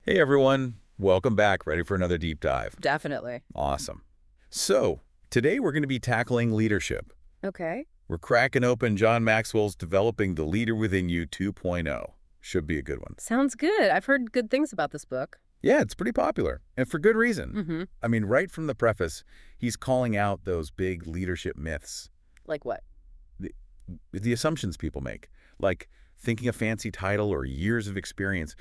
Hey everyone, welcome back. Ready for another deep dive? Definitely. Awesome. So, today we're going to be tackling leadership. Okay. We're cracking open John Maxwell's Developing the Leader Within You 2.0. Should be a good one. Sounds good. I've heard good things about this book. Yeah, it's pretty popular, and for good reason. Mm-hmm. I mean, right from the preface, he's calling out those big leadership myths, Like what? the, the assumptions people make, like thinking a fancy title or years of experience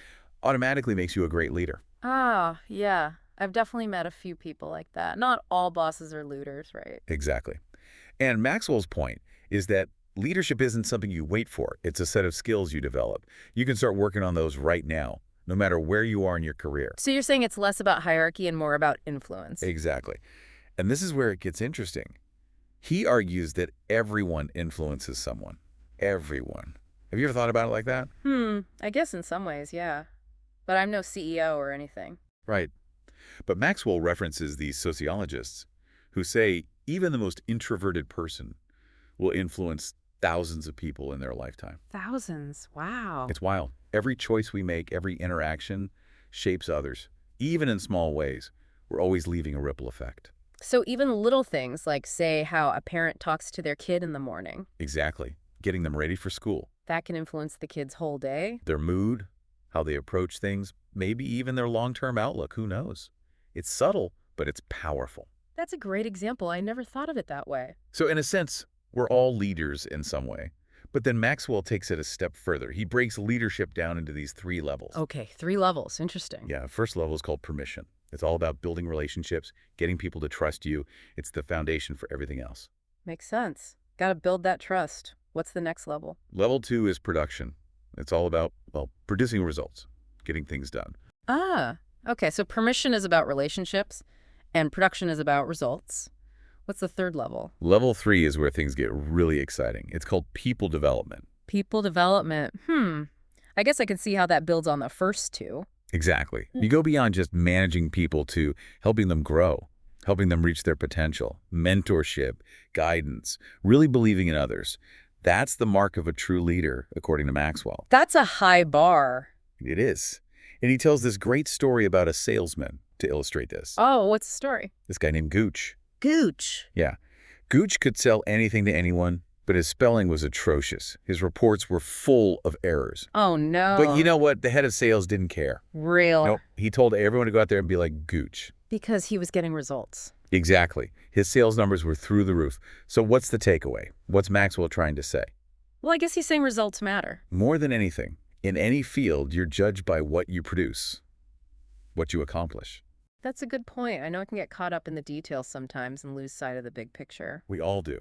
automatically makes you a great leader. Ah, yeah. I've definitely met a few people like that. Not all bosses are looters, right? Exactly. And Maxwell's point is that leadership isn't something you wait for. It's a set of skills you develop. You can start working on those right now, no matter where you are in your career. So you're saying it's less about hierarchy and more about influence. Exactly. And this is where it gets interesting. He argues that everyone influences someone. Everyone. Have you ever thought about it like that? I guess in some ways, yeah. But I'm no CEO or anything. Right. But Maxwell references these sociologists who say even the most introverted person will influence thousands of people in their lifetime. Thousands. Wow. It's wild. Every choice we make, every interaction shapes others. Even in small ways, we're always leaving a ripple effect. So even little things like, say, how a parent talks to their kid in the morning, Exactly. Getting them ready for school. that can influence the kid's whole day. Their mood, how they approach things, maybe even their long-term outlook. Who knows? It's subtle, but it's powerful. That's a great example. I never thought of it that way. So in a sense, we're all leaders in some way. But then Maxwell takes it a step further. He breaks leadership down into these 3 levels. Okay, 3 levels. Interesting. Yeah, first level is called permission. It's all about building relationships, getting people to trust you. It's the foundation for everything else. Makes sense. Got to build that trust. What's the next level? Level 2 is production. It's all about, well, producing results, getting things done. Ah, okay. So permission is about relationships and production is about results. What's the third level? Level 3 is where things get really exciting. It's called people development. People development. I guess I can see how that builds on the first 2. Exactly. You go beyond just managing people to helping them grow, helping them reach their potential, mentorship, guidance, really believing in others. That's the mark of a true leader, according to Maxwell. That's a high bar. It is. And he tells this great story about a salesman to illustrate this. Oh, what's the story? This guy named Gooch. Gooch. Yeah. Gooch could sell anything to anyone, but his spelling was atrocious. His reports were full of errors. Oh, no. But you know what? The head of sales didn't care. Real. Nope. He told everyone to go out there and be like Gooch. Because he was getting results. Exactly. His sales numbers were through the roof. So what's the takeaway? What's Maxwell trying to say? Well, I guess he's saying results matter. More than anything, in any field, you're judged by what you produce, what you accomplish. That's a good point. I know I can get caught up in the details sometimes and lose sight of the big picture. We all do.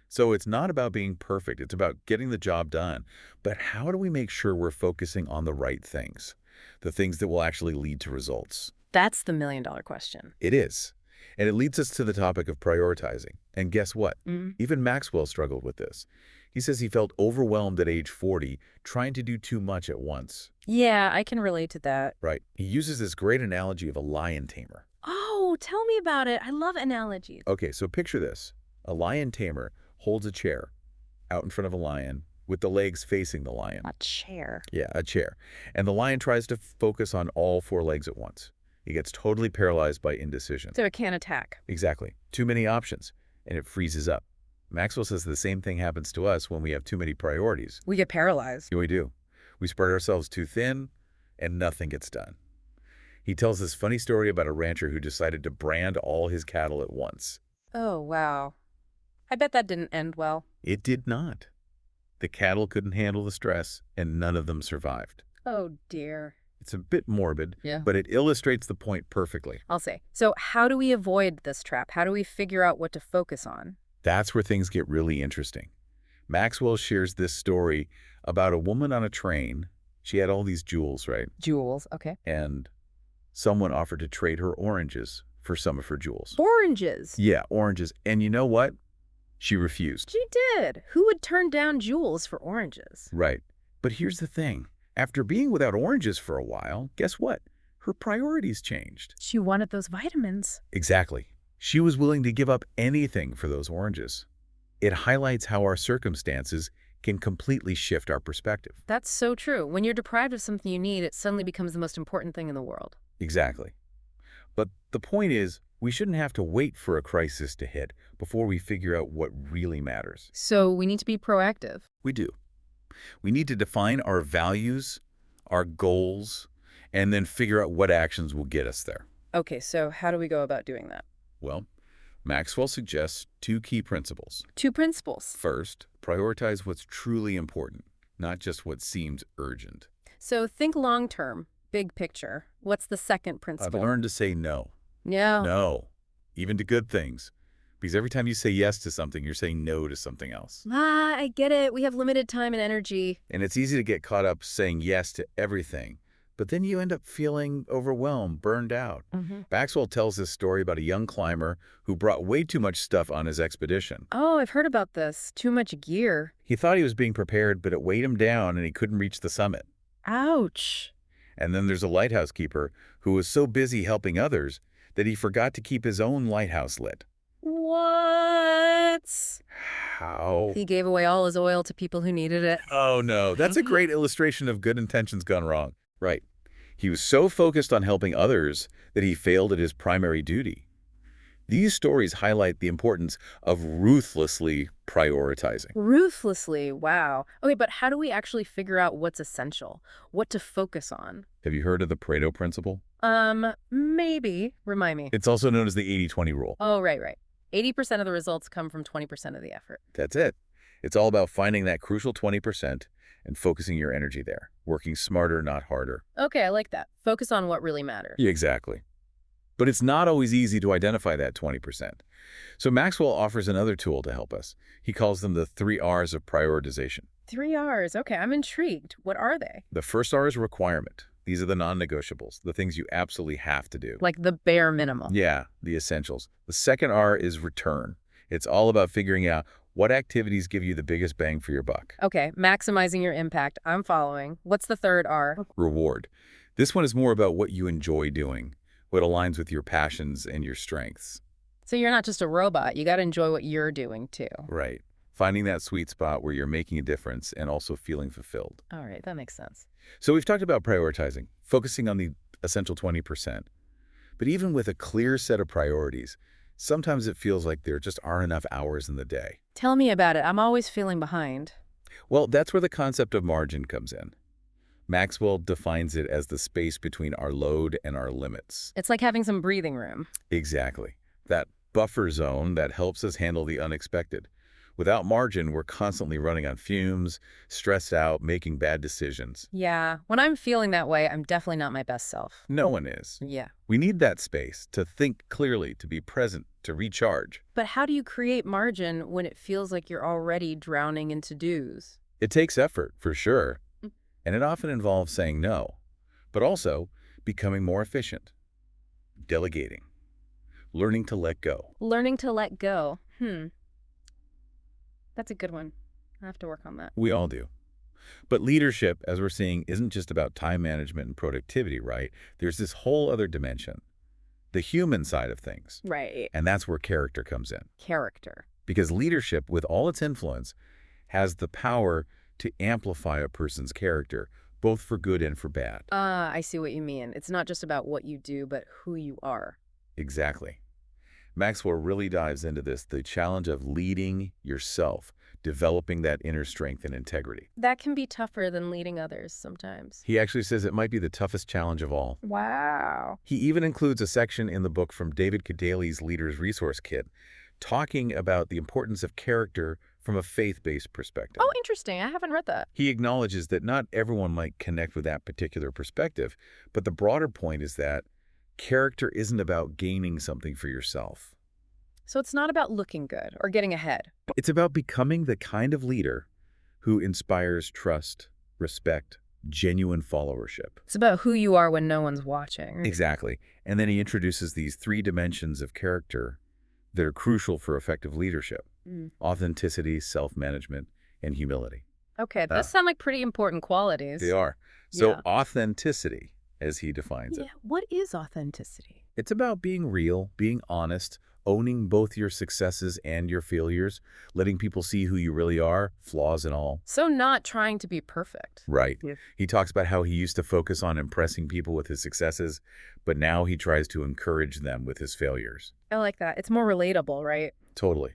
So it's not about being perfect. It's about getting the job done. But how do we make sure we're focusing on the right things, the things that will actually lead to results? That's the million-dollar question. It is. And it leads us to the topic of prioritizing. And guess what? Even Maxwell struggled with this. He says he felt overwhelmed at age 40, trying to do too much at once. Yeah, I can relate to that. Right. He uses this great analogy of a lion tamer. Oh, tell me about it. I love analogies. Okay, so picture this. A lion tamer holds a chair out in front of a lion with the legs facing the lion. A chair. Yeah, a chair. And the lion tries to focus on all 4 legs at once. He gets totally paralyzed by indecision. So it can't attack. Exactly. Too many options, and it freezes up. Maxwell says the same thing happens to us when we have too many priorities. We get paralyzed. Yeah, we do. We spread ourselves too thin, and nothing gets done. He tells this funny story about a rancher who decided to brand all his cattle at once. Oh, wow. I bet that didn't end well. It did not. The cattle couldn't handle the stress, and none of them survived. Oh, dear. It's a bit morbid, Yeah. but it illustrates the point perfectly. I'll say. So how do we avoid this trap? How do we figure out what to focus on? That's where things get really interesting. Maxwell shares this story about a woman on a train. She had all these jewels, right? Jewels. Okay. And someone offered to trade her oranges for some of her jewels. Oranges. Yeah, oranges. And you know what? She refused. She did. Who would turn down jewels for oranges? Right. But here's the thing. After being without oranges for a while, guess what? Her priorities changed. She wanted those vitamins. Exactly. She was willing to give up anything for those oranges. It highlights how our circumstances can completely shift our perspective. That's so true. When you're deprived of something you need, it suddenly becomes the most important thing in the world. Exactly. But the point is, we shouldn't have to wait for a crisis to hit before we figure out what really matters. So we need to be proactive. We do. We need to define our values, our goals, and then figure out what actions will get us there. Okay, so how do we go about doing that? Well, Maxwell suggests two key principles. 2 principles. First, prioritize what's truly important, not just what seems urgent. So think long term, big picture. What's the second I've principle? learned to say no. Yeah. No, even to good things. Because every time you say yes to something, you're saying no to something else. I get it. We have limited time and energy. And it's easy to get caught up saying yes to everything, but then you end up feeling overwhelmed, burned out. Maxwell tells this story about a young climber who brought way too much stuff on his expedition. Oh, I've heard about this. Too much gear. He thought he was being prepared, but it weighed him down and he couldn't reach the summit. Ouch. And then there's a lighthouse keeper who was so busy helping others that he forgot to keep his own lighthouse lit. What? How? He gave away all his oil to people who needed it. Oh, no. That's a great illustration of good intentions gone wrong. Right. He was so focused on helping others that he failed at his primary duty. These stories highlight the importance of ruthlessly prioritizing. Ruthlessly. Wow. Okay, but how do we actually figure out what's essential? What to focus on? Have you heard of the Pareto principle? Maybe. Remind me. It's also known as the 80-20 rule. Oh, right. 80% of the results come from 20% of the effort. That's it. It's all about finding that crucial 20% and focusing your energy there, working smarter, not harder. Okay, I like that. Focus on what really matters. Yeah, exactly. But it's not always easy to identify that 20%. So Maxwell offers another tool to help us. He calls them the 3 R's of prioritization. 3 R's. Okay, I'm intrigued. What are they? The first R is requirement. These are the non-negotiables, the things you absolutely have to do. Like the bare minimum. Yeah, the essentials. The second R is return. It's all about figuring out what activities give you the biggest bang for your buck. Okay, maximizing your impact. I'm following. What's the third R? Reward. This one is more about what you enjoy doing, what aligns with your passions and your strengths. So you're not just a robot. You got to enjoy what you're doing, too. Right. Finding that sweet spot where you're making a difference and also feeling fulfilled. All right, that makes sense. So we've talked about prioritizing, focusing on the essential 20%. But even with a clear set of priorities, sometimes it feels like there just aren't enough hours in the day. Tell me about it. I'm always feeling behind. Well, that's where the concept of margin comes in. Maxwell defines it as the space between our load and our limits. It's like having some breathing room. Exactly. That buffer zone that helps us handle the unexpected. Without margin, we're constantly running on fumes, stressed out, making bad decisions. Yeah, when I'm feeling that way, I'm definitely not my best self. No one is. Yeah. We need that space to think clearly, to be present, to recharge. But how do you create margin when it feels like you're already drowning in to-dos? It takes effort, for sure, and it often involves saying no, but also becoming more efficient, delegating, learning to let go. Learning to let go. That's a good one. I have to work on that. We all do. But leadership, as we're seeing, isn't just about time management and productivity, right? There's this whole other dimension, the human side of things. Right. And that's where character comes in. Character. Because leadership, with all its influence, has the power to amplify a person's character, both for good and for bad. I see what you mean. It's not just about what you do, but who you are. Exactly. Maxwell really dives into this, the challenge of leading yourself, developing that inner strength and integrity. That can be tougher than leading others sometimes. He actually says it might be the toughest challenge of all. Wow. He even includes a section in the book from David Kadali's Leader's Resource Kit, talking about the importance of character from a faith-based perspective. Oh, interesting. I haven't read that. He acknowledges that not everyone might connect with that particular perspective, but the broader point is that character isn't about gaining something for yourself. So it's not about looking good or getting ahead. It's about becoming the kind of leader who inspires trust, respect, genuine followership. It's about who you are when no one's watching. Exactly. And then he introduces these 3 dimensions of character that are crucial for effective leadership: authenticity, self-management, and humility. Okay, those sound like pretty important qualities. They are. So Yeah. authenticity, as he defines it, What is authenticity? it's about being real, being honest, owning both your successes and your failures, letting people see who you really are, flaws and all. So not trying to be perfect. Right. Yeah. He talks about how he used to focus on impressing people with his successes, but now he tries to encourage them with his failures. I like that. It's more relatable, right? Totally.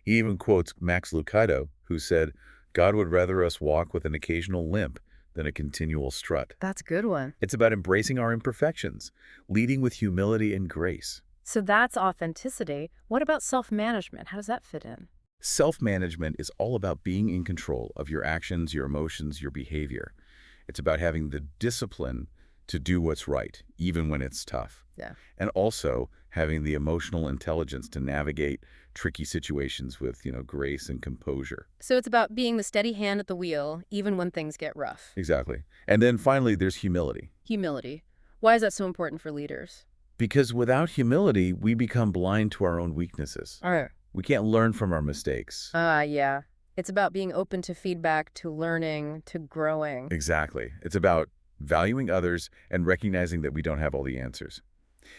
He even quotes Max Lucado, who said, God would rather us walk with an occasional limp than a continual strut. That's a good one. It's about embracing our imperfections, leading with humility and grace. So that's authenticity. What about self-management? How does that fit in? Self-management is all about being in control of your actions, your emotions, your behavior. It's about having the discipline to do what's right, even when it's tough. Yeah. And also having the emotional intelligence to navigate tricky situations with, grace and composure. So it's about being the steady hand at the wheel, even when things get rough. Exactly. And then finally, there's humility. Humility. Why is that so important for leaders? Because without humility, we become blind to our own weaknesses. All right. We can't learn from our mistakes. Yeah. It's about being open to feedback, to learning, to growing. Exactly. It's about valuing others and recognizing that we don't have all the answers.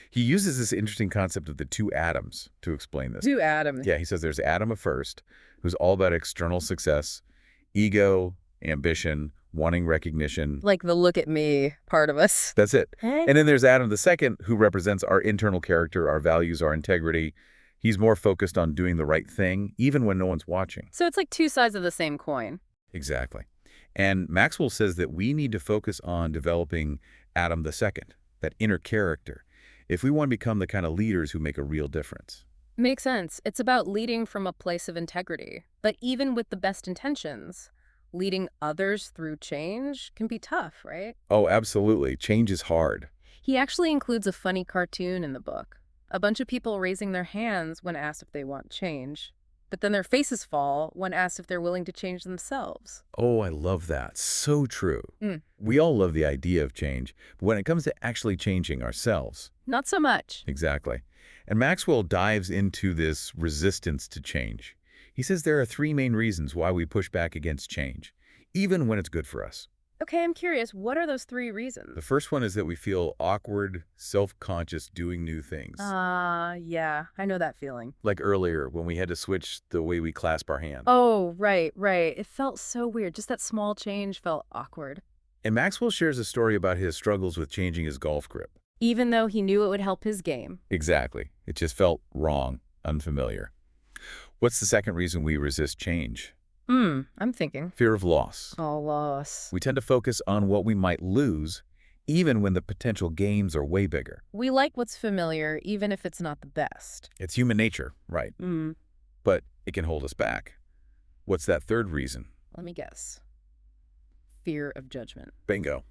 He uses this interesting concept of the two Adams to explain this. To Adam. Yeah, he says there's Adam of first, who's all about external success, ego, ambition, wanting recognition. Like the look at me part of us. That's it. Hey. And then there's Adam the second, who represents our internal character, our values, our integrity. He's more focused on doing the right thing, even when no one's watching. So it's like two sides of the same coin. Exactly. And Maxwell says that we need to focus on developing Adam the second, that inner character, if we want to become the kind of leaders who make a real difference. Makes sense. It's about leading from a place of integrity. But even with the best intentions, leading others through change can be tough, right? Oh, absolutely. Change is hard. He actually includes a funny cartoon in the book. A bunch of people raising their hands when asked if they want change. But then their faces fall when asked if they're willing to change themselves. Oh, I love that. So true. Mm. We all love the idea of change, but when it comes to actually changing ourselves. Not so much. Exactly. And Maxwell dives into this resistance to change. He says there are three main reasons why we push back against change, even when it's good for us. Okay, I'm curious, what are those three reasons? The first one is that we feel awkward, self-conscious doing new things. Yeah, I know that feeling. Like earlier when we had to switch the way we clasp our hand. Oh, right. It felt so weird. Just that small change felt awkward. And Maxwell shares a story about his struggles with changing his golf grip. Even though he knew it would help his game. Exactly. It just felt wrong, unfamiliar. What's the second reason we resist change? I'm thinking. Fear of loss. Oh, loss. We tend to focus on what we might lose, even when the potential gains are way bigger. We like what's familiar, even if it's not the best. It's human nature, right? But it can hold us back. What's that third reason? Let me guess. Fear of judgment. Bingo.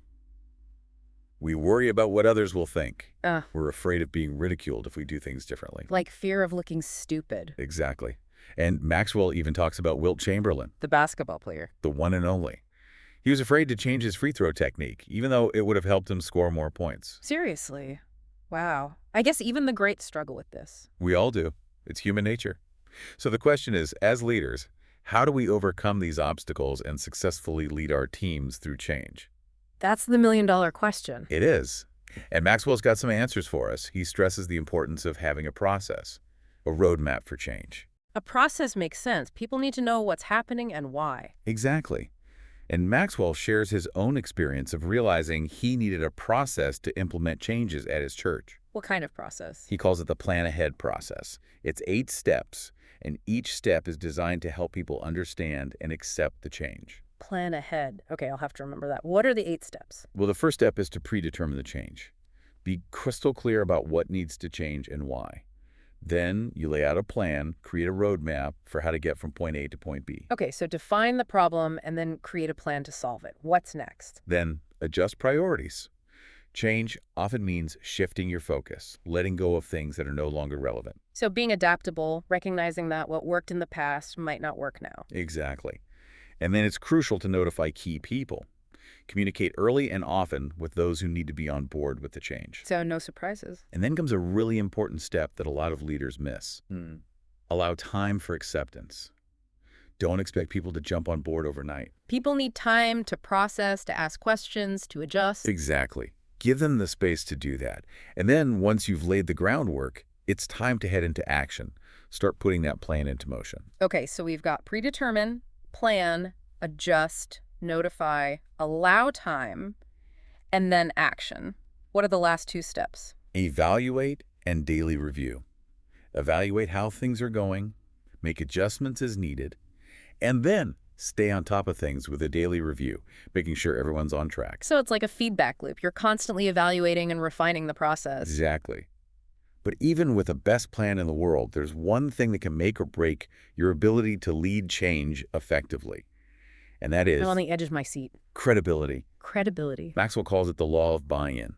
We worry about what others will think. Uh, We're afraid of being ridiculed if we do things differently. like fear of looking stupid. Exactly. And Maxwell even talks about Wilt Chamberlain, The basketball player. the one and only. He was afraid to change his free throw technique, even though it would have helped him score more points. Seriously. Wow. I guess even the greats struggle with this. We all do. It's human nature. So the question is, as leaders, how do we overcome these obstacles and successfully lead our teams through change? That's the million-dollar question. It is. And Maxwell's got some answers for us. He stresses the importance of having a process, a roadmap for change. A process makes sense. People need to know what's happening and why. Exactly. And Maxwell shares his own experience of realizing he needed a process to implement changes at his church. What kind of process? He calls it the plan ahead process. It's 8 steps, and each step is designed to help people understand and accept the change. Plan ahead. Okay, I'll have to remember that. What are the 8 steps? Well, the first step is to predetermine the change. Be crystal clear about what needs to change and why. Then you lay out a plan, create a roadmap for how to get from point A to point B. Okay, so define the problem and then create a plan to solve it. What's next? Then adjust priorities. Change often means shifting your focus, letting go of things that are no longer relevant. So being adaptable, recognizing that what worked in the past might not work now. Exactly. And then it's crucial to notify key people. Communicate early and often with those who need to be on board with the change. So no surprises. And then comes a really important step that a lot of leaders miss. Allow time for acceptance. Don't expect people to jump on board overnight. People need time to process, to ask questions, to adjust. Exactly. Give them the space to do that. And then once you've laid the groundwork, It's time to head into action. Start putting that plan into motion. Okay, so we've got predetermine, plan, adjust, notify, allow time, and then action. What are the last two steps? Evaluate and daily review. Evaluate how things are going, make adjustments as needed, and then stay on top of things with a daily review, making sure everyone's on track. So it's like a feedback loop. You're constantly evaluating and refining the process. Exactly. But even with the best plan in the world, there's one thing that can make or break your ability to lead change effectively. And that is I'm on the edge of my seat. credibility. Credibility. Maxwell calls it the law of buy-in.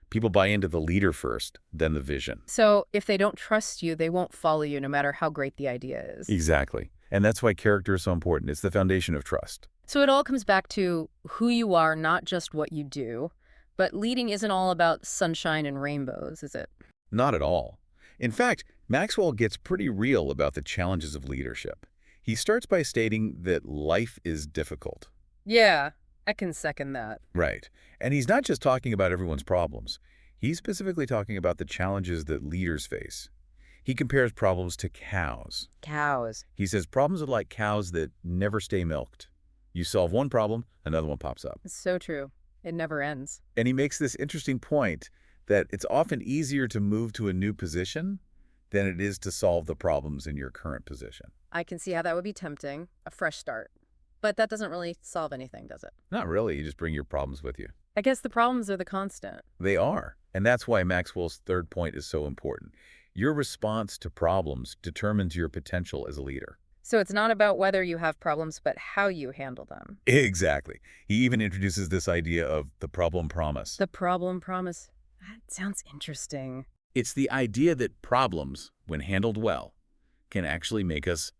People buy into the leader first, then the vision. So if they don't trust you, they won't follow you no matter how great the idea is. Exactly. And that's why character is so important. It's the foundation of trust. So it all comes back to who you are, not just what you do. But leading isn't all about sunshine and rainbows, is it? Not at all. In fact, Maxwell gets pretty real about the challenges of leadership. He starts by stating that life is difficult. Yeah, I can second that. Right. And he's not just talking about everyone's problems. He's specifically talking about the challenges that leaders face. He compares problems to cows. Cows. He says problems are like cows that never stay milked. You solve one problem, another one pops up. It's so true. It never ends. And he makes this interesting point that it's often easier to move to a new position than it is to solve the problems in your current position. I can see how that would be tempting, a fresh start. But that doesn't really solve anything, does it? Not really. You just bring your problems with you. I guess the problems are the constant. They are. And that's why Maxwell's third point is so important. Your response to problems determines your potential as a leader. So it's not about whether you have problems, but how you handle them. Exactly. He even introduces this idea of the problem promise. The problem promise. That sounds interesting. It's the idea that problems, when handled well, can actually make us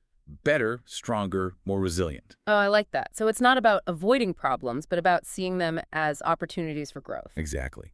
better, stronger, more resilient. Oh, I like that. So it's not about avoiding problems, but about seeing them as opportunities for growth. Exactly.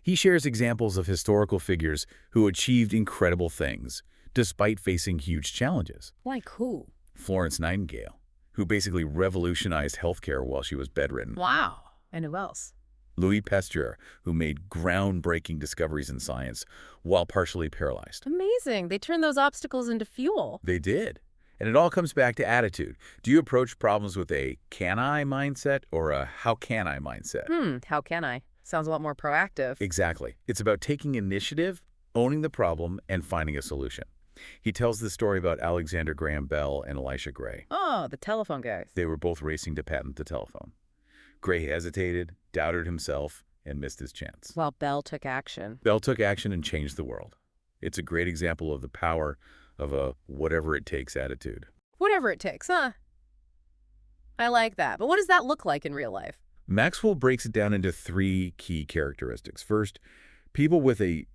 He shares examples of historical figures who achieved incredible things despite facing huge challenges. Like who? Florence Nightingale, who basically revolutionized healthcare while she was bedridden. Wow. And who else? Louis Pasteur, who made groundbreaking discoveries in science while partially paralyzed. Amazing. They turned those obstacles into fuel. They did. And it all comes back to attitude. Do you approach problems with a can I mindset or a how can I mindset? How can I? Sounds a lot more proactive. Exactly. It's about taking initiative, owning the problem, and finding a solution. He tells this story about Alexander Graham Bell and Elisha Gray. Oh, the telephone guys. They were both racing to patent the telephone. Gray hesitated, doubted himself, and missed his chance. While Bell took action. Bell took action and changed the world. It's a great example of the power of a whatever-it-takes attitude. Whatever it takes, huh? I like that. But what does that look like in real life? Maxwell breaks it down into three key characteristics. First, people with a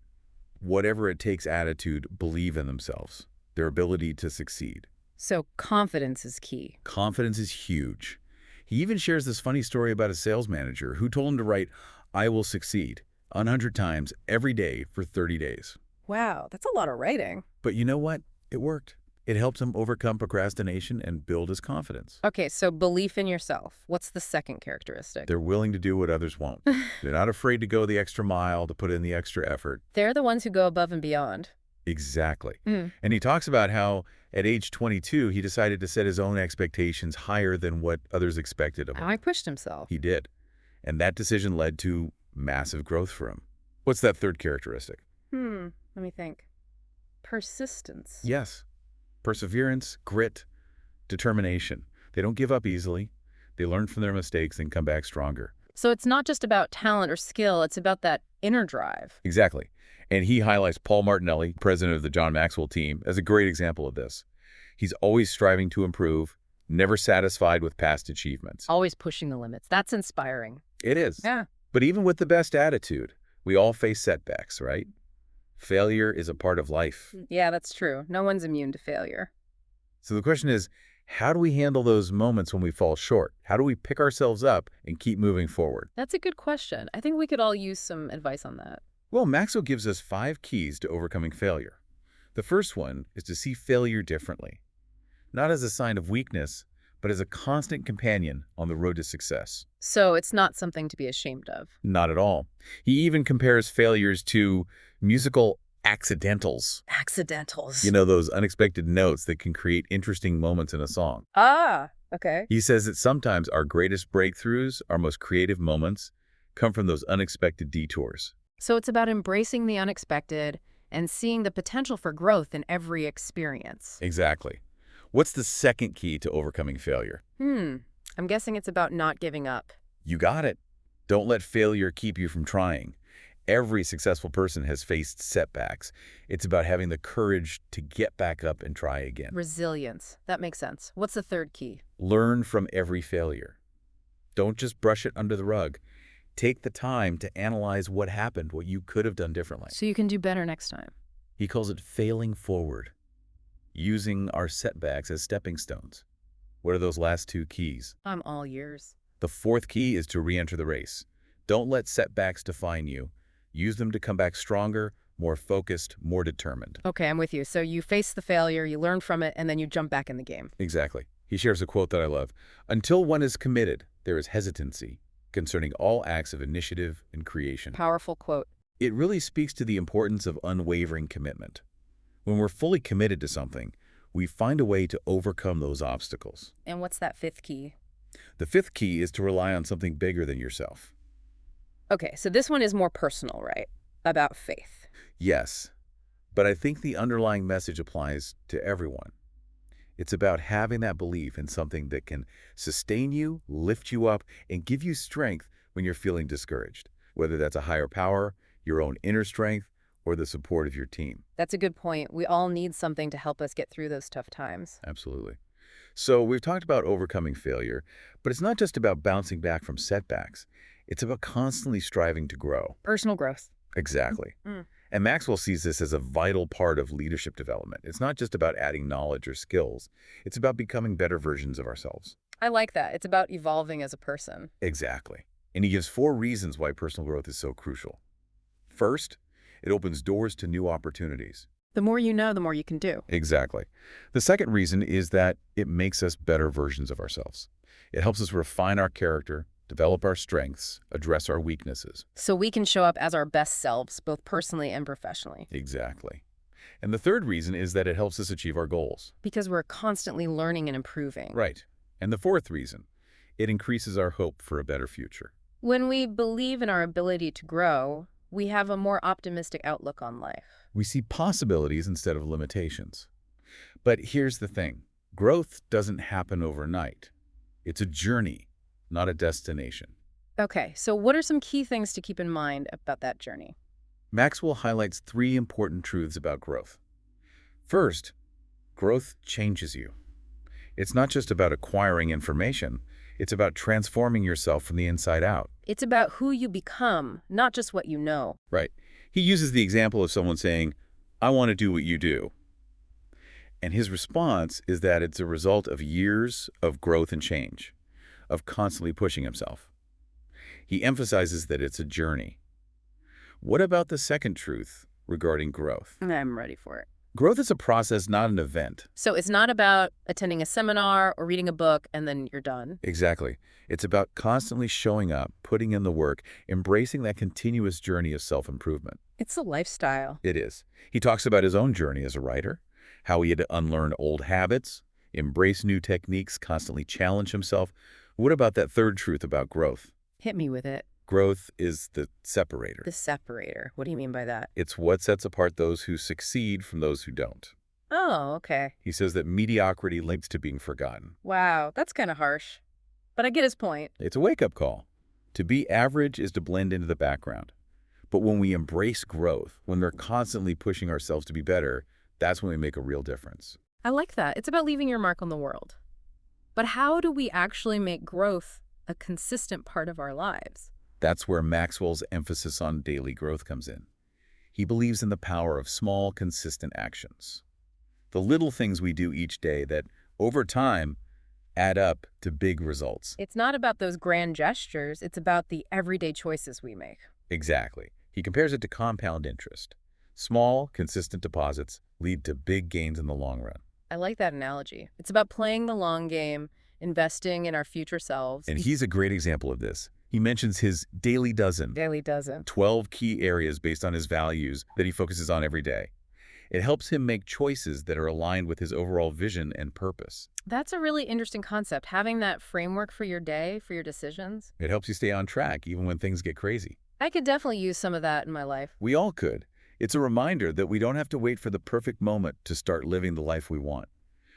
whatever-it-takes attitude believe in themselves, their ability to succeed. So confidence is key. Confidence is huge. He even shares this funny story about a sales manager who told him to write, "I will succeed," 100 times every day for 30 days. Wow, that's a lot of writing. But you know what? It worked. It helped him overcome procrastination and build his confidence. Okay, so belief in yourself. What's the second characteristic? They're willing to do what others won't. They're not afraid to go the extra mile, to put in the extra effort. They're the ones who go above and beyond. Exactly. And he talks about how at age 22, he decided to set his own expectations higher than what others expected of him. How he pushed himself. He did. And that decision led to massive growth for him. What's that third characteristic? Let me think. Persistence. Yes. Perseverance, grit, determination. They don't give up easily. They learn from their mistakes and come back stronger. So it's not just about talent or skill, it's about that inner drive. Exactly. And he highlights Paul Martinelli, president of the John Maxwell team, as a great example of this. He's always striving to improve, never satisfied with past achievements. Always pushing the limits. That's inspiring. It is. Yeah. But even with the best attitude, we all face setbacks, right? Failure is a part of life. Yeah, that's true. No one's immune to failure. So the question is, how do we handle those moments when we fall short? How do we pick ourselves up and keep moving forward? That's a good question. I think we could all use some advice on that. Well, Maxwell gives us 5 keys to overcoming failure. The first one is to see failure differently, not as a sign of weakness, but as a constant companion on the road to success. So it's not something to be ashamed of. Not at all. He even compares failures to musical accidentals. Accidentals. You know, those unexpected notes that can create interesting moments in a song. Ah, okay. He says that sometimes our greatest breakthroughs, our most creative moments, come from those unexpected detours. So it's about embracing the unexpected and seeing the potential for growth in every experience. Exactly. What's the second key to overcoming failure? I'm guessing it's about not giving up. You got it. Don't let failure keep you from trying. Every successful person has faced setbacks. It's about having the courage to get back up and try again. Resilience. That makes sense. What's the third key? Learn from every failure. Don't just brush it under the rug. Take the time to analyze what happened, what you could have done differently. So you can do better next time. He calls it failing forward, using our setbacks as stepping stones. What are those last two keys? I'm all ears. The fourth key is to re-enter the race. Don't let setbacks define you. Use them to come back stronger, more focused, more determined. Okay, I'm with you. So you face the failure, you learn from it, and then you jump back in the game. Exactly. He shares a quote that I love. Until one is committed, there is hesitancy concerning all acts of initiative and creation. Powerful quote. It really speaks to the importance of unwavering commitment. When we're fully committed to something, we find a way to overcome those obstacles. And what's that fifth key? The fifth key is to rely on something bigger than yourself. Okay, so this one is more personal, right? About faith. Yes, but I think the underlying message applies to everyone. It's about having that belief in something that can sustain you, lift you up, and give you strength when you're feeling discouraged, whether that's a higher power, your own inner strength, or the support of your team. That's a good point. We all need something to help us get through those tough times. Absolutely. So we've talked about overcoming failure, but it's not just about bouncing back from setbacks. It's about constantly striving to grow. Personal growth. Exactly. Mm. And Maxwell sees this as a vital part of leadership development. It's not just about adding knowledge or skills. It's about becoming better versions of ourselves. I like that. It's about evolving as a person. Exactly. And he gives 4 reasons why personal growth is so crucial. First, it opens doors to new opportunities. The more you know, the more you can do. Exactly. The second reason is that it makes us better versions of ourselves. It helps us refine our character, develop our strengths, address our weaknesses. So we can show up as our best selves, both personally and professionally. Exactly. And the third reason is that it helps us achieve our goals. Because we're constantly learning and improving. Right. And the fourth reason, it increases our hope for a better future. When we believe in our ability to grow, we have a more optimistic outlook on life. We see possibilities instead of limitations. But here's the thing. Growth doesn't happen overnight. It's a journey, not a destination. Okay, so what are some key things to keep in mind about that journey? Maxwell highlights 3 important truths about growth. First, growth changes you. It's not just about acquiring information. It's about transforming yourself from the inside out. It's about who you become, not just what you know. Right. He uses the example of someone saying, I want to do what you do. And his response is that it's a result of years of growth and change, of constantly pushing himself. He emphasizes that it's a journey. What about the second truth regarding growth? I'm ready for it. Growth is a process, not an event. So it's not about attending a seminar or reading a book and then you're done. Exactly. It's about constantly showing up, putting in the work, embracing that continuous journey of self-improvement. It's a lifestyle. It is. He talks about his own journey as a writer, how he had to unlearn old habits, embrace new techniques, constantly challenge himself. What about that third truth about growth? Hit me with it. Growth is the separator. The separator. What do you mean by that? It's what sets apart those who succeed from those who don't. Oh, okay. He says that mediocrity links to being forgotten. Wow, that's kind of harsh. But I get his point. It's a wake-up call. To be average is to blend into the background. But when we embrace growth, when we're constantly pushing ourselves to be better, that's when we make a real difference. I like that. It's about leaving your mark on the world. But how do we actually make growth a consistent part of our lives? That's where Maxwell's emphasis on daily growth comes in. He believes in the power of small, consistent actions. The little things we do each day that, over time, add up to big results. It's not about those grand gestures. It's about the everyday choices we make. Exactly. He compares it to compound interest. Small, consistent deposits lead to big gains in the long run. I like that analogy. It's about playing the long game, investing in our future selves. And he's a great example of this. He mentions his daily dozen, Daily doesn't. 12 key areas based on his values that he focuses on every day. It helps him make choices that are aligned with his overall vision and purpose. That's a really interesting concept, having that framework for your day, for your decisions. It helps you stay on track even when things get crazy. I could definitely use some of that in my life. We all could. It's a reminder that we don't have to wait for the perfect moment to start living the life we want.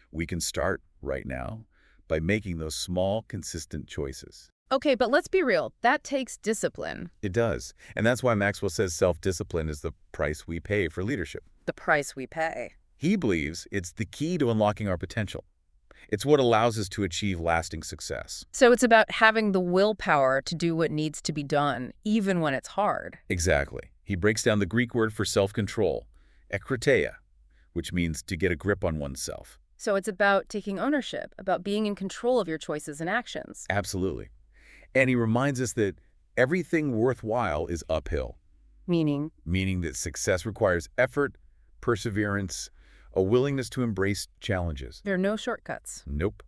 We can start right now by making those small, consistent choices. Okay, but let's be real. That takes discipline. It does. And that's why Maxwell says self-discipline is the price we pay for leadership. The price we pay. He believes it's the key to unlocking our potential. It's what allows us to achieve lasting success. So it's about having the willpower to do what needs to be done, even when it's hard. Exactly. He breaks down the Greek word for self-control, ekkrateia, which means to get a grip on oneself. So it's about taking ownership, about being in control of your choices and actions. Absolutely. And he reminds us that everything worthwhile is uphill, Meaning, meaning that success requires effort, perseverance, a willingness to embrace challenges. there are no shortcuts. Nope.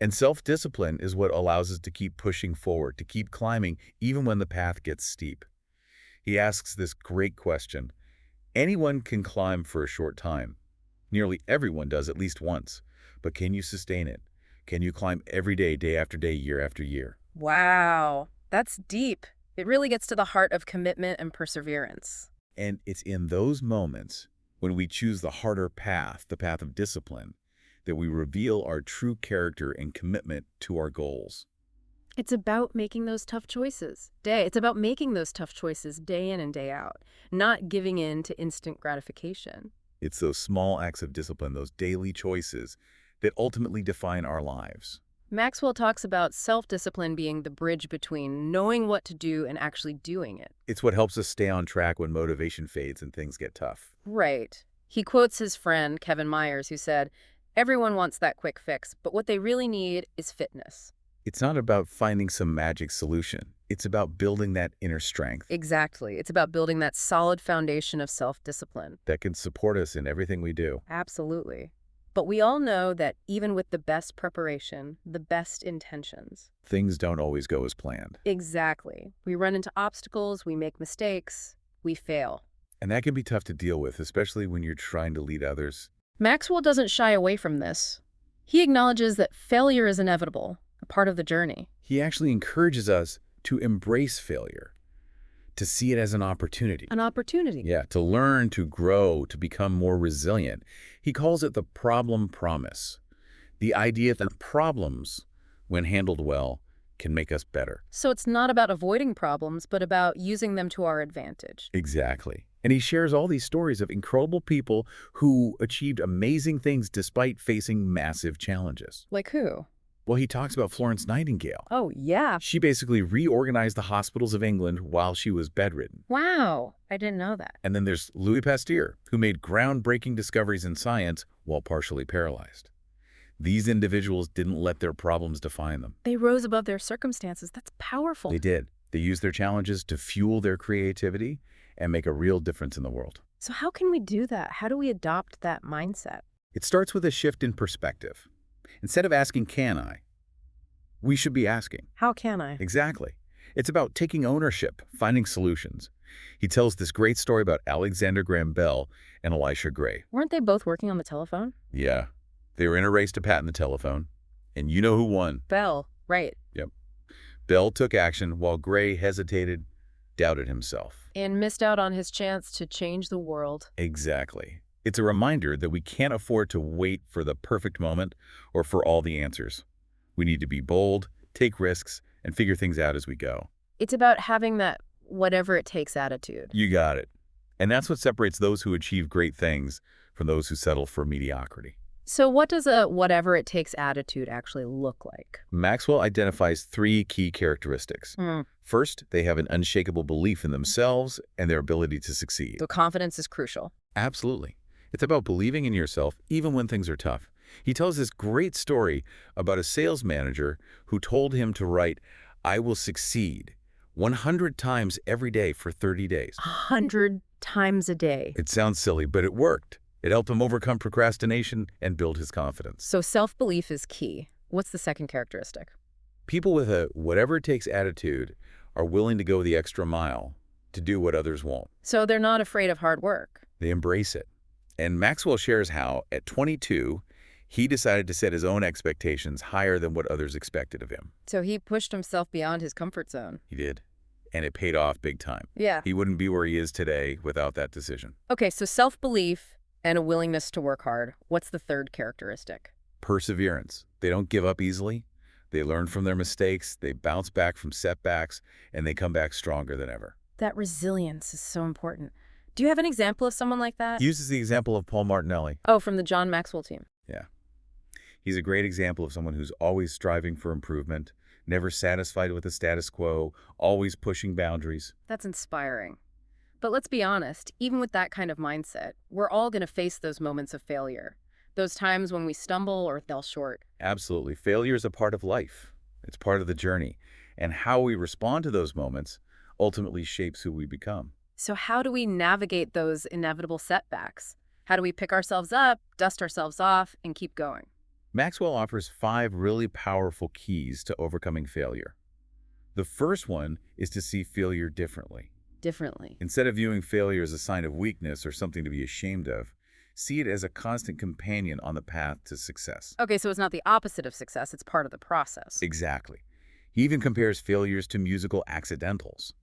And self-discipline is what allows us to keep pushing forward, to keep climbing, even when the path gets steep. He asks this great question. Anyone can climb for a short time. Nearly everyone does at least once. But can you sustain it? Can you climb every day, day after day, year after year? Wow, that's deep. It really gets to the heart of commitment and perseverance. And it's in those moments when we choose the harder path, the path of discipline, that we reveal our true character and commitment to our goals. It's about making those tough choices. It's about making those tough choices day in and day out, not giving in to instant gratification. It's those small acts of discipline, those daily choices, that ultimately define our lives. Maxwell talks about self-discipline being the bridge between knowing what to do and actually doing it. It's what helps us stay on track when motivation fades and things get tough. Right. He quotes his friend, Kevin Myers, who said, "Everyone wants that quick fix, but what they really need is fitness." It's not about finding some magic solution. It's about building that inner strength Exactly. It's about building that solid foundation of self-discipline. that can support us in everything we do. Absolutely. But we all know that even with the best preparation, the best intentions. Things don't always go as planned. Exactly. We run into obstacles, we make mistakes, we fail. And that can be tough to deal with, especially when you're trying to lead others. Maxwell doesn't shy away from this. He acknowledges that failure is inevitable, a part of the journey. He actually encourages us to embrace failure, to see it as an opportunity. An opportunity. Yeah, to learn, to grow, to become more resilient. He calls it the problem promise. The idea that problems, when handled well, can make us better. So it's not about avoiding problems, but about using them to our advantage. Exactly. And he shares all these stories of incredible people who achieved amazing things despite facing massive challenges. Like who? Well, he talks about Florence Nightingale. Oh, yeah. She basically reorganized the hospitals of England while she was bedridden. Wow. I didn't know that. And then there's Louis Pasteur, who made groundbreaking discoveries in science while partially paralyzed. These individuals didn't let their problems define them. They rose above their circumstances. That's powerful. They did. They used their challenges to fuel their creativity and make a real difference in the world. So how can we do that? How do we adopt that mindset? It starts with a shift in perspective. Instead of asking, can I? We should be asking. How can I? Exactly. It's about taking ownership, finding solutions. He tells this great story about Alexander Graham Bell and Elisha Gray. Weren't they both working on the telephone? Yeah. They were in a race to patent the telephone. And you know who won? Bell, right. Yep. Bell took action while Gray hesitated, doubted himself. And missed out on his chance to change the world. Exactly. It's a reminder that we can't afford to wait for the perfect moment or for all the answers. We need to be bold, take risks, and figure things out as we go. It's about having that whatever it takes attitude. You got it. And that's what separates those who achieve great things from those who settle for mediocrity. So what does a whatever it takes attitude actually look like? Maxwell identifies 3 key characteristics. First, they have an unshakable belief in themselves and their ability to succeed. So confidence is crucial. Absolutely. It's about believing in yourself even when things are tough. He tells this great story about a sales manager who told him to write, "I will succeed," 100 times every day for 30 days. 100 times a day. It sounds silly, but it worked. It helped him overcome procrastination and build his confidence. So self-belief is key. What's the second characteristic? People with a whatever-it-takes attitude are willing to go the extra mile to do what others won't. So they're not afraid of hard work. They embrace it. And Maxwell shares how, at 22, he decided to set his own expectations higher than what others expected of him. So he pushed himself beyond his comfort zone. He did. And it paid off big time. Yeah. He wouldn't be where he is today without that decision. Okay, so self-belief and a willingness to work hard. What's the third characteristic? Perseverance. They don't give up easily. They learn from their mistakes, they bounce back from setbacks, and they come back stronger than ever. That resilience is so important. Do you have an example of someone like that? He uses the example of Paul Martinelli. Oh, from the John Maxwell team. Yeah. He's a great example of someone who's always striving for improvement, never satisfied with the status quo, always pushing boundaries. That's inspiring. But let's be honest, even with that kind of mindset, we're all going to face those moments of failure. Those times when we stumble or fell short. Absolutely. Failure is a part of life. It's part of the journey. And how we respond to those moments ultimately shapes who we become. So how do we navigate those inevitable setbacks? How do we pick ourselves up, dust ourselves off, and keep going? Maxwell offers 5 really powerful keys to overcoming failure. The first one is to see failure differently. Differently. Instead of viewing failure as a sign of weakness or something to be ashamed of, see it as a constant companion on the path to success. Okay, so it's not the opposite of success, it's part of the process. Exactly. He even compares failures to musical accidentals.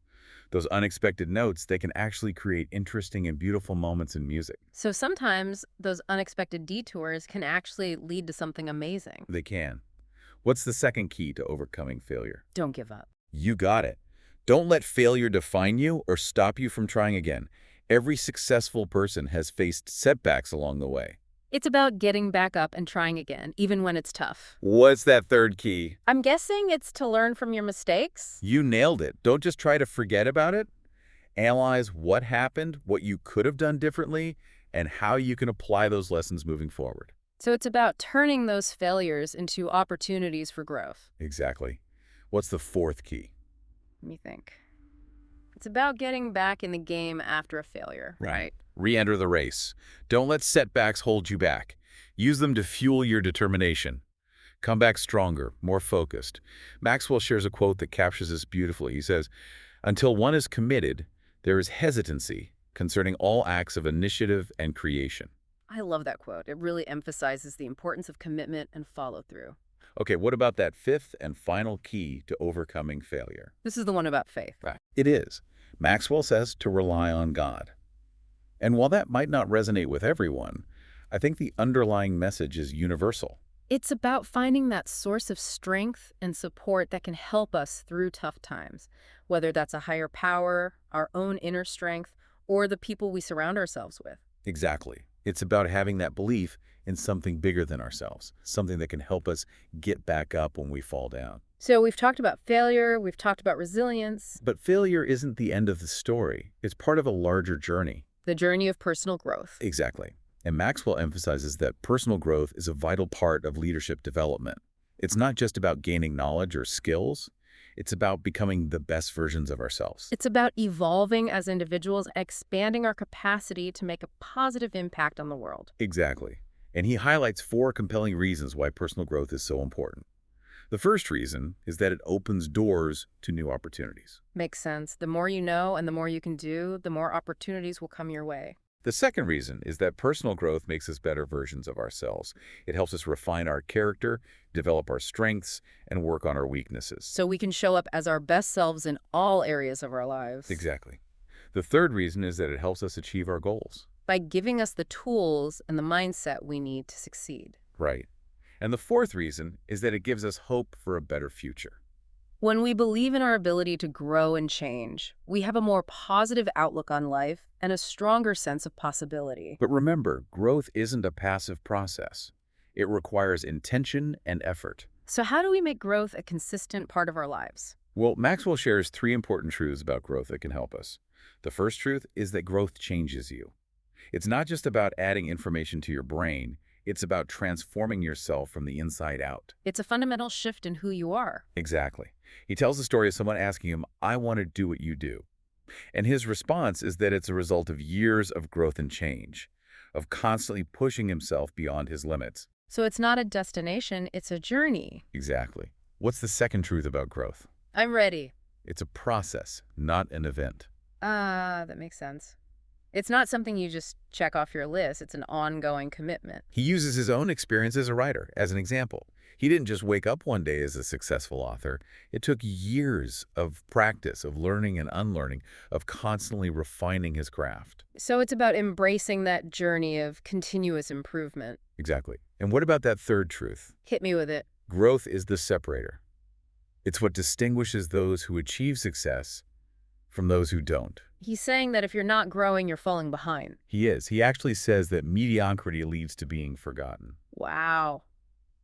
Those unexpected notes, they can actually create interesting and beautiful moments in music. So sometimes those unexpected detours can actually lead to something amazing. They can. What's the second key to overcoming failure? Don't give up. You got it. Don't let failure define you or stop you from trying again. Every successful person has faced setbacks along the way. It's about getting back up and trying again, even when it's tough. What's that third key? I'm guessing it's to learn from your mistakes? You nailed it. Don't just try to forget about it. Analyze what happened, what you could have done differently, and how you can apply those lessons moving forward. So it's about turning those failures into opportunities for growth. Exactly. What's the fourth key? Let me think. It's about getting back in the game after a failure, right? Re-enter the race. Don't let setbacks hold you back. Use them to fuel your determination. Come back stronger, more focused. Maxwell shares a quote that captures this beautifully. He says, "Until one is committed, there is hesitancy concerning all acts of initiative and creation." I love that quote. It really emphasizes the importance of commitment and follow-through. Okay, what about that fifth and final key to overcoming failure? This is the one about faith. It is. Maxwell says to rely on God. And while that might not resonate with everyone, I think the underlying message is universal. It's about finding that source of strength and support that can help us through tough times, whether that's a higher power, our own inner strength, or the people we surround ourselves with. Exactly. It's about having that belief in something bigger than ourselves, something that can help us get back up when we fall down. So we've talked about failure, we've talked about resilience. But failure isn't the end of the story. It's part of a larger journey. The journey of personal growth. Exactly. And Maxwell emphasizes that personal growth is a vital part of leadership development. It's not just about gaining knowledge or skills. It's about becoming the best versions of ourselves. It's about evolving as individuals, expanding our capacity to make a positive impact on the world. Exactly. And he highlights 4 compelling reasons why personal growth is so important. The first reason is that it opens doors to new opportunities. Makes sense. The more you know and the more you can do, the more opportunities will come your way. The second reason is that personal growth makes us better versions of ourselves. It helps us refine our character, develop our strengths, and work on our weaknesses. So we can show up as our best selves in all areas of our lives. Exactly. The third reason is that it helps us achieve our goals. By giving us the tools and the mindset we need to succeed. Right. And the fourth reason is that it gives us hope for a better future. When we believe in our ability to grow and change, we have a more positive outlook on life and a stronger sense of possibility. But remember, growth isn't a passive process. It requires intention and effort. So how do we make growth a consistent part of our lives? Well, Maxwell shares 3 important truths about growth that can help us. The first truth is that growth changes you. It's not just about adding information to your brain. It's about transforming yourself from the inside out. It's a fundamental shift in who you are. Exactly. He tells the story of someone asking him, "I want to do what you do." And his response is that it's a result of years of growth and change, of constantly pushing himself beyond his limits. So it's not a destination, it's a journey. Exactly. What's the second truth about growth? I'm ready. It's a process, not an event. Ah, that makes sense. It's not something you just check off your list. It's an ongoing commitment. He uses his own experience as a writer as an example. He didn't just wake up one day as a successful author. It took years of practice, of learning and unlearning, of constantly refining his craft. So it's about embracing that journey of continuous improvement. Exactly. And what about that third truth? Hit me with it. Growth is the separator. It's what distinguishes those who achieve success from those who don't. He's saying that if you're not growing, you're falling behind. He is. He actually says that mediocrity leads to being forgotten. Wow.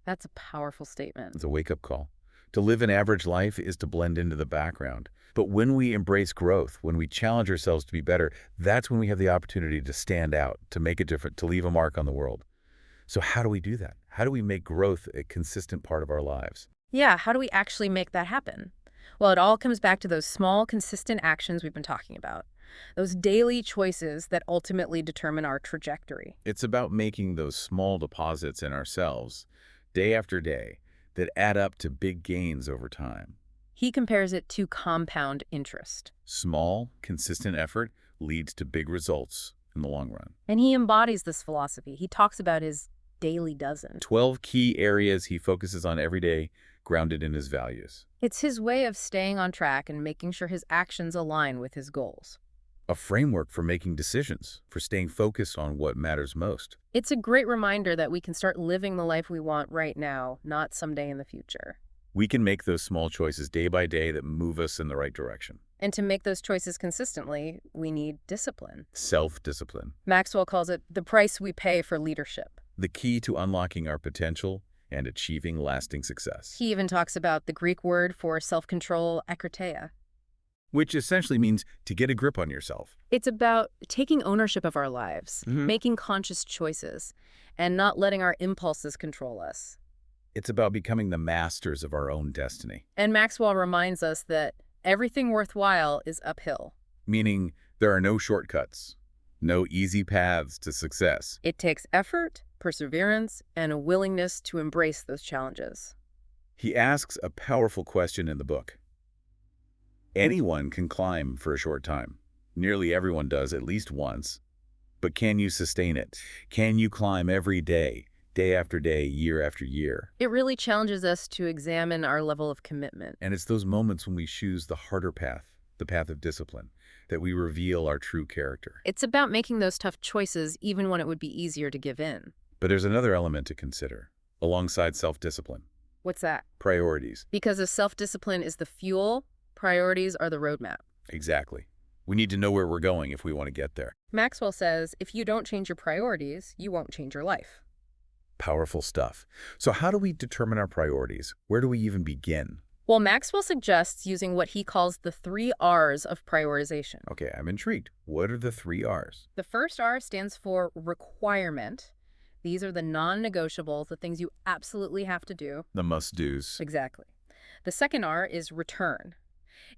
That's a powerful statement. It's a wake-up call. To live an average life is to blend into the background. But when we embrace growth, when we challenge ourselves to be better, that's when we have the opportunity to stand out, to make a difference, to leave a mark on the world. So how do we do that? How do we make growth a consistent part of our lives? Yeah, how do we actually make that happen? Well, it all comes back to those small, consistent actions we've been talking about. Those daily choices that ultimately determine our trajectory. It's about making those small deposits in ourselves, day after day, that add up to big gains over time. He compares it to compound interest. Small, consistent effort leads to big results in the long run. And he embodies this philosophy. He talks about his daily dozen. 12 key areas he focuses on every day, grounded in his values. It's his way of staying on track and making sure his actions align with his goals. A framework for making decisions, for staying focused on what matters most. It's a great reminder that we can start living the life we want right now, not someday in the future. We can make those small choices day by day that move us in the right direction. And to make those choices consistently, we need discipline. Self-discipline. Maxwell calls it the price we pay for leadership. The key to unlocking our potential and achieving lasting success. He even talks about the Greek word for self-control, akrateia. Which essentially means to get a grip on yourself. It's about taking ownership of our lives, making conscious choices, and not letting our impulses control us. It's about becoming the masters of our own destiny. And Maxwell reminds us that everything worthwhile is uphill. Meaning there are no shortcuts, no easy paths to success. It takes effort, perseverance, and a willingness to embrace those challenges. He asks a powerful question in the book. Anyone can climb for a short time. Nearly everyone does at least once. But can you sustain it? Can you climb every day, day after day, year after year? It really challenges us to examine our level of commitment. And it's those moments when we choose the harder path, the path of discipline, that we reveal our true character. It's about making those tough choices even when it would be easier to give in. But there's another element to consider, alongside self-discipline. What's that? Priorities. Because if self-discipline is the fuel, priorities are the roadmap. Exactly. We need to know where we're going if we want to get there. Maxwell says if you don't change your priorities, you won't change your life. Powerful stuff. So how do we determine our priorities? Where do we even begin? Well, Maxwell suggests using what he calls the 3 R's of prioritization. Okay, I'm intrigued. What are the 3 R's? The first R stands for requirement. These are the non-negotiables, the things you absolutely have to do. The must-dos. Exactly. The second R is return.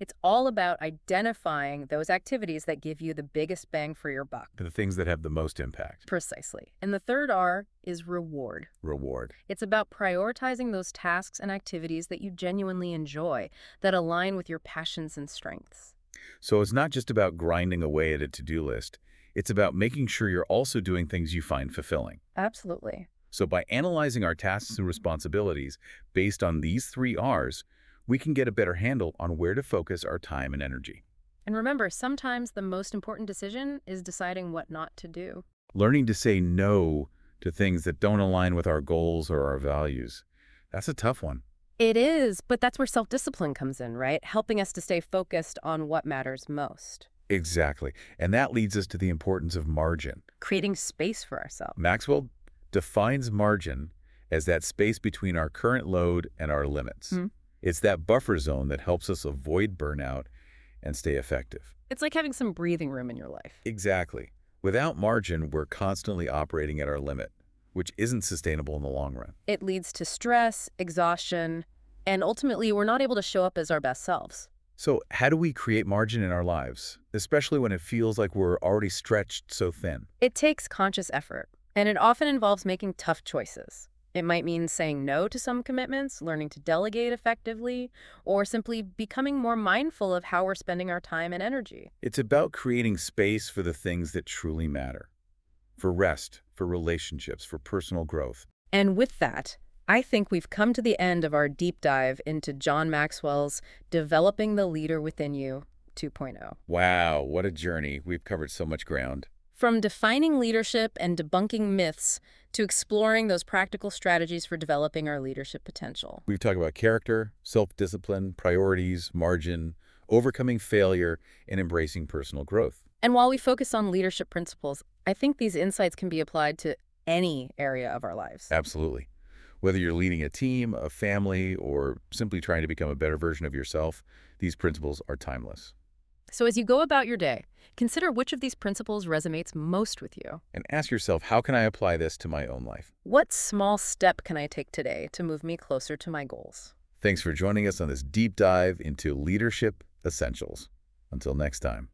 It's all about identifying those activities that give you the biggest bang for your buck. The things that have the most impact. Precisely. And the third R is reward. Reward. It's about prioritizing those tasks and activities that you genuinely enjoy, that align with your passions and strengths. So it's not just about grinding away at a to-do list. It's about making sure you're also doing things you find fulfilling. Absolutely. So by analyzing our tasks and responsibilities based on these 3 R's, we can get a better handle on where to focus our time and energy. And remember, sometimes the most important decision is deciding what not to do. Learning to say no to things that don't align with our goals or our values. That's a tough one. It is, but that's where self-discipline comes in, right? Helping us to stay focused on what matters most. Exactly. And that leads us to the importance of margin. Creating space for ourselves. Maxwell defines margin as that space between our current load and our limits. It's that buffer zone that helps us avoid burnout and stay effective. It's like having some breathing room in your life. Exactly. Without margin, we're constantly operating at our limit, which isn't sustainable in the long run. It leads to stress, exhaustion, and ultimately we're not able to show up as our best selves. So how do we create margin in our lives, especially when it feels like we're already stretched so thin? It takes conscious effort, and it often involves making tough choices. It might mean saying no to some commitments, learning to delegate effectively, or simply becoming more mindful of how we're spending our time and energy. It's about creating space for the things that truly matter, for rest, for relationships, for personal growth. And with that, I think we've come to the end of our deep dive into John Maxwell's Developing the Leader Within You 2.0. Wow, what a journey. We've covered so much ground. From defining leadership and debunking myths to exploring those practical strategies for developing our leadership potential. We've talked about character, self-discipline, priorities, margin, overcoming failure, and embracing personal growth. And while we focus on leadership principles, I think these insights can be applied to any area of our lives. Absolutely. Whether you're leading a team, a family, or simply trying to become a better version of yourself, these principles are timeless. So as you go about your day, consider which of these principles resonates most with you. And ask yourself, how can I apply this to my own life? What small step can I take today to move me closer to my goals? Thanks for joining us on this deep dive into leadership essentials. Until next time.